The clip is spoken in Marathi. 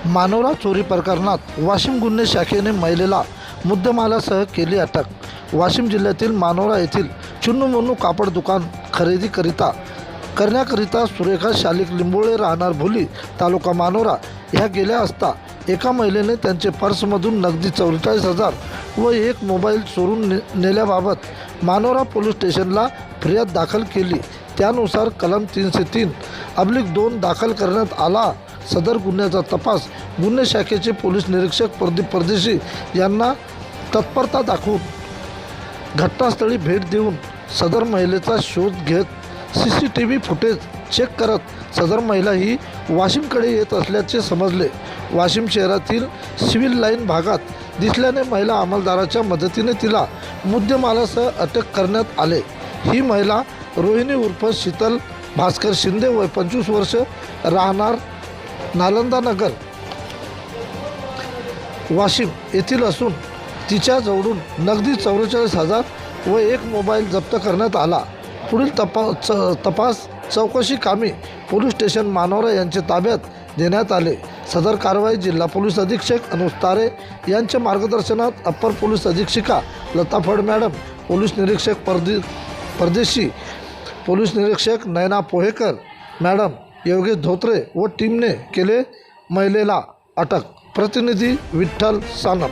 मानोरा चोरी प्रकरणात वाशिम गुन्हे शाखेने महिलेला मुद्देमालासह केली अटक। वाशिम जिल्ह्यातील मानोरा येथील चुन्नू मुन्नू कापड दुकान खरेदी करण्याकरिता सुरेखा शालिक लिंबोळे राहणार भोली तालुका मानोरा ह्या गेल्या असता एका महिलेने त्यांचे पर्समधून नगदी 44,000 व एक मोबाईल चोरून नेल्याबाबत मानोरा पोलीस स्टेशनला फिर्याद दाखल केली। त्यानुसार कलम 303/2 दाखल करण्यात आला। सदर गुन्ह्याचा तपास गुन्हे शाखेचे पोलीस निरीक्षक प्रदीप परदेशी यांना तत्परता दाखवून घटनास्थळी भेट देऊन सदर महिलेचा शोध घेत CCTV फुटेज चेक करत सदर महिला ही वाशिमकडे येत असल्याचे समजले। वाशिम शहरातील सिव्हिल लाईन भागात दिसल्याने महिला अंमलदाराच्या मदतीने तिला मुद्देमालासह अटक करण्यात आले। ही महिला रोहिणी उर्फ शीतल भास्कर शिंदे वय 25 वर्ष राहणार नालंदा नगर वाशिम येथील असून तिच्याजवळून नगदी 44,000 व एक मोबाईल जप्त करण्यात आला। पुढील तपास चौकशी कामी पोलीस स्टेशन मानोरा यांच्या ताब्यात देण्यात आले। सदर कारवाई जिल्हा पोलीस अधीक्षक अनुज तारे यांच्या मार्गदर्शनात अप्पर पोलीस अधीक्षिका लता फड मॅडम, पोलीस निरीक्षक परदेशी, पोलीस निरीक्षक नयना पोहेकर मॅडम, योगेश धोत्रे व टीमने केले। महिलेला अटक। प्रतिनिधी विठ्ठल सानप।